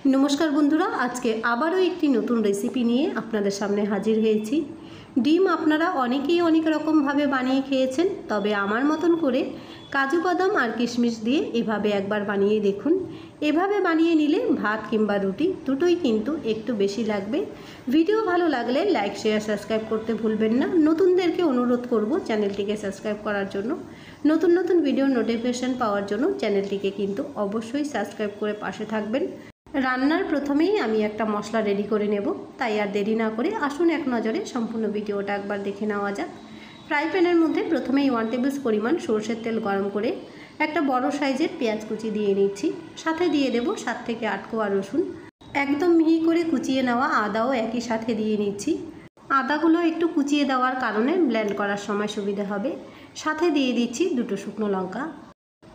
नमस्कार बंधुरा आज के आबारो एक नतून रेसिपि निये आपनादेर सामने हाजिर हयेछि। डिम आपनारा अनेकेई अनेक रकम भावे बानिये खेयेछेन, तबे आमार मतन करे काजू बादाम और किशमिश दिए एभावे एकबार बानिये देखुन। एभावे बानिये निले भात किंबा रुटी दुटोई किन्तु एकटु बेशी लागबे। भिडियो भालो लागले लाइक शेयर सबस्क्राइब करते भूलबेन ना। नतुनदेरके अनुरोध करब चैनलटिके सबस्क्राइब करार जोन्नो, नतून नतून भिडियो नोटिफिकेशन पाওয়ার जोन्नो चैनलटिके किन्तु अवश्यई सबस्क्राइब करे पाशे थाकबेन। रान्नार प्रथमेई आमी एकटा मशला रेडी करे नेब, ताई आर देरी ना करे आसुन एक नजरे सम्पूर्ण भिडियोटा एकबार देखे नेওয়া যাক। फ्राई पैनेर मध्य प्रथमेई 1 टेबिल परिमाण सर्षेर तेल गरम करे एकटा बड़ो साइजेर पेঁয়াজ कुचि दिए निচ্ছি, साथे दिए देब 7 থেকে 8 कोয়া रसुन, एकदम मिहि करे कुचिए नेওয়া आदाও একই साथे दिए निচ্ছি। आदागुलो एकटु कुचिए देওয়ার कारणे ब्लेंड करार समय सुविधा होबे। साथे दिए दिচ্ছি दुटो शुकनो लंका,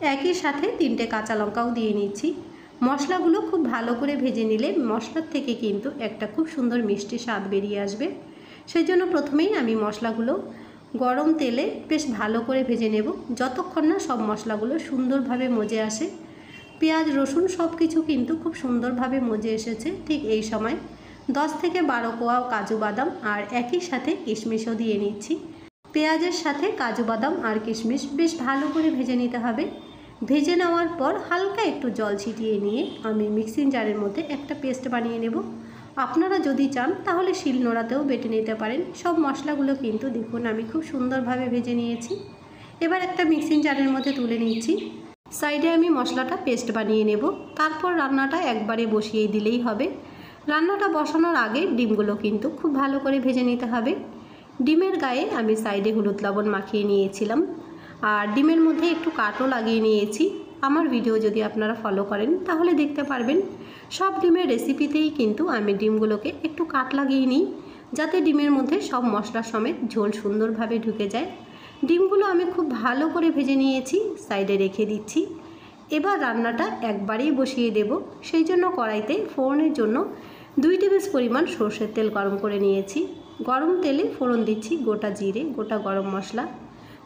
একই साथे 3টে काँचा लंकाও दिए निচ্ছি। मशलागुलो खूब भालो करे भेजे निले मशलार थेके किन्तु एकटा खूब सुंदर मिष्टि स्वाद बेरिये आसबे। सेइजोन्नो प्रथमेई आमी मशलागुलो गरम तेले बेश भालो करे भेजे नेब, যতক্ষণ ना सब मशलागुलो सुंदरभावे मजे आसे। पेঁয়াজ रसुन सबकिछु किन्तु खूब सुंदरभावे मजे एसेছে। ठीक এই समय 10 থেকে 12 কোয়া काजू बादाम और একই साथे किशमिशও दिए निচ্ছি। পেঁয়াজের साथे काजू बादाम और किशमिश बेश भालो करे भेजे निते हबे। भेजे नेওয়ার पर हालका एकटू जल छिटिए निये आमी मिक्सिंग जारेर मध्य एक पेस्ट बानिये नेब। आपनारा जदि चान ताहले शिलनोड़ातेও बेटे निते पारेन। सब मशलागुलो किन्तु देखुन आमी खूब सुंदरभावे भेजे निয়েছি। एबार एक मिक्सिंग जारेर मध्य तुले निচ্ছি। साइडे आमी मशलाटा पेस्ट बानिये नेब, तारपर रान्नाटा एकबारे बसिए दिलेई हबे। रान्नाटा बसानोर आगे डिमगुलो किन्तु खूब भालो करे भेजे निते हबे। डिमेर गाये आमी साइडे हलुद लवण माखिए निয়েছিলাম और डिमेर मध्य एकटू काटो लागिए निয়েছি। आमार भिडियो यदि आपनारा फलो करें ताहले देखते पारबेन सब डिमेर रेसिपितेई किन्तु आमी डिमगुलोके एकटू काट लागिए निই जाते डिमेर मध्य सब मशला समेत झोल सुंदरभावे ढुके जाए। डिमगुलो आमी खूब भालो करे भेजे निয়েছি, साइडे रेखे दिচ্ছি। एबार रान्नाटा एकबारेই बसिए देब। सेइजोन्नो कड़ाइते फोड़নের জন্য 2 টেবিল परिमाण सर्षेर तेल गरम करे निয়েছি। गरम तेले फोड़न दिচ্ছি गोटा जिरे, गोटा गरम मशला।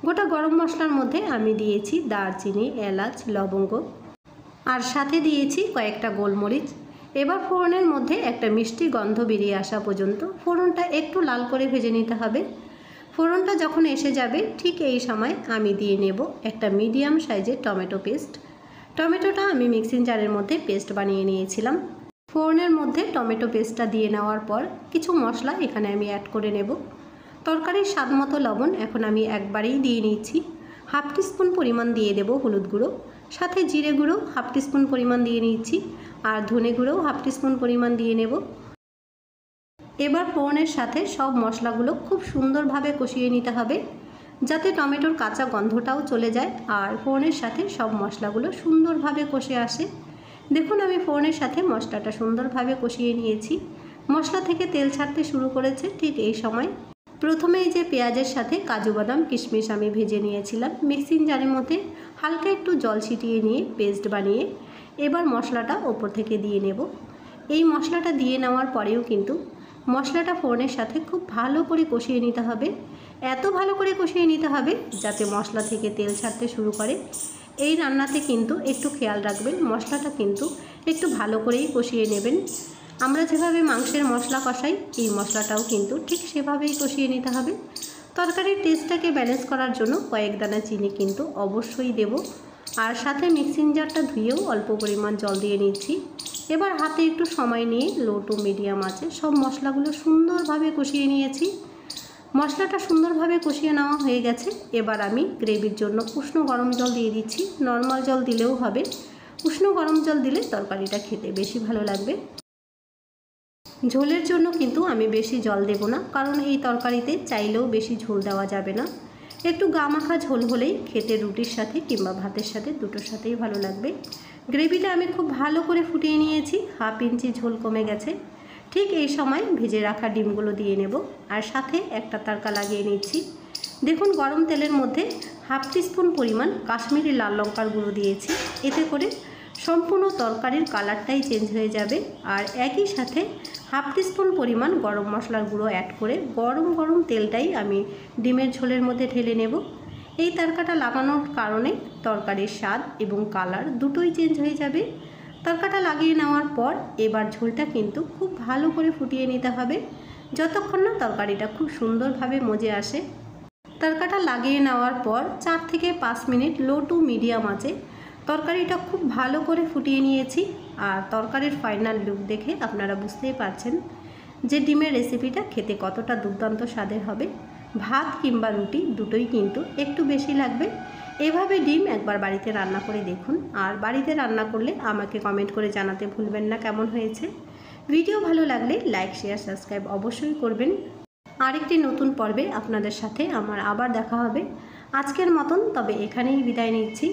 गोटा गरम मशलार मध्य आमी दिएছি दारचिनी, एलाच, लवंग और साथे दिएছি कयेकटा गोलमरिच। एबार फोड़নের मध्य एक मिष्टि गन्ध बेरिये आसा पर्यन्त फोड़नटा एकटू लाल करे भेजे निते हबे। फोड़नटा जखन एसे जाबे ठीक এই समय आमी दिए नेब एक मिडियाम साइजेर टमेटो पेस्ट। टमेटोटा आमी मिक्सिंग जारेर मध्य पेस्ट बानिয়ে নিয়েছিলাম। फोड़নের मध्य टमेटो पेस्टटा दिए नेওয়ার पर किछु मशला एखाने आमी ऐड करे नेब। तरकारिर स्वाद मतो लवण एखन आमी एकबारेई दिए निচ্ছি। हाफ टीस्पून परिमाण दिए देब हलुद गुঁড়ো, साथे जिरे गुঁড়ো हाफ टीस्पून परिमाण दिए निচ্ছি और धने गुঁড়ো हाफ टीस्पून परिमाण दिए नेब। एबार फोड़নের साथे सब मशलागुलो खूब सुंदरभावे कषिए निते हबे जाते टमेटोर काँचा गन्धटाও चले जाए और फोड़নের साथे सब मशलागुलो सुंदरभावे कषे आसे। देखुन आमी फोड़নের साथे मशलाटा सुंदरभावे कषिए निয়েছি। मशला थेके तेल छाड़ते शुरू करेছে। ठीक এই समय प्रथमेই যে পেঁয়াজের সাথে কাজু বাদাম কিশমিশ আমি ভেজে নিয়েছিলাম মিক্সিং জারের মধ্যে হালকা একটু জল ছিটিয়ে নিয়ে পেস্ট বানিয়ে এবার মশলাটা ওপর থেকে দিয়ে নেব। এই মশলাটা দিয়ে নেওয়ার পরেও কিন্তু মশলাটা ফোড়নের সাথে খুব ভালো করে কষিয়ে নিতে হবে। এত ভালো করে কষিয়ে নিতে হবে যাতে মশলা থেকে তেল ছাড়তে শুরু করে। এই রান্নাতে কিন্তু একটু খেয়াল রাখবেন মশলাটা কিন্তু একটু ভালো করেই কষিয়ে নেবেন। আমরা যেভাবে মাংসের মশলা কষাই এই মশলাটাও কিন্তু ঠিক সেভাবেই কষিয়ে নিতে হবে। তরকারির টেস্টটাকে ব্যালেন্স করার জন্য কয়েক দানা চিনি কিন্তু অবশ্যই দেব আর সাথে মিক্সিং জারটা ধুয়েও অল্প পরিমাণ জল দিয়ে নিচ্ছি। এবার হাতে একটু সময় নিয়ে লো টু মিডিয়াম আঁচে সব মশলাগুলো সুন্দরভাবে কষিয়ে নিয়েছি। মশলাটা সুন্দরভাবে কষিয়ে নেওয়া হয়ে গেছে। এবার আমি গ্রেভির জন্য উষ্ণ গরম জল দিয়ে দিচ্ছি। নর্মাল জল দিলেও হবে, উষ্ণ গরম জল দিলে তরকারিটা খেতে বেশি ভালো লাগবে। झोलेर जोन्नो किन्तु आमी बेशी जल देब ना, कारण এই তরকারিতে চাইলেও বেশি झोल देওয়া যাবে না। একটু গামাখা ঝোল হলেই খেতে রুটির সাথে কিংবা ভাতের সাথে দুটোর সাথেই ভালো লাগবে। গ্রেভিটা আমি খুব ভালো করে ফুটিয়ে নিয়েছি, হাফ ইঞ্চি ঝোল কমে গেছে। ঠিক এই সময় ভেজে রাখা ডিমগুলো দিয়ে নেব আর সাথে একটা তড়কা লাগিয়ে নিচ্ছি। দেখুন গরম তেলের মধ্যে হাফ টিস্পুন পরিমাণ কাশ্মীরি লাল লঙ্কার গুঁড়ো দিয়েছি। এতে করে সম্পূর্ণ তরকারির কালারটাই চেঞ্জ হয়ে যাবে আর একই সাথে हाफ टीस्पून परिमाण गरम मशलार गुঁড়ো ऐड करे गरम गरम तेलटाई आमी डिमेर झोलेर मध्य ढेले नेब। এই তরকাটা লাগানোর কারণে তরকারির স্বাদ এবং কালার দুটোই চেঞ্জ হয়ে যাবে। তরকাটা লাগিয়ে নেওয়ার পর এবার ঝোলটা কিন্তু খুব ভালো করে ফুটিয়ে নিতে হবে, যতক্ষণ না তরকারিটা খুব সুন্দরভাবে মজে আসে। তরকাটা লাগিয়ে নেওয়ার পর 4 থেকে 5 মিনিট লো টু মিডিয়াম আঁচে তরকারিটা খুব ভালো করে ফুটিয়ে নিয়েছি। আর তরকারির ফাইনাল লুক দেখে আপনারা বুঝতেই পারছেন যে ডিমের রেসিপিটা খেতে কতটা দুর্দান্ত স্বাদের হবে। ভাত কিংবা রুটি দুটোই কিন্তু একটু বেশি লাগবে। এভাবে ডিম একবার বাড়িতে রান্না করে দেখুন, আর বাড়িতে রান্না করলে আমাকে কমেন্ট করে জানাতে ভুলবেন না কেমন হয়েছে। ভিডিও ভালো লাগলে লাইক, শেয়ার, সাবস্ক্রাইব অবশ্যই করবেন। আরেকটি নতুন পর্বে আপনাদের সাথে আমার আবার দেখা হবে। আজকের মতন তবে এখানেই বিদায় নিচ্ছি।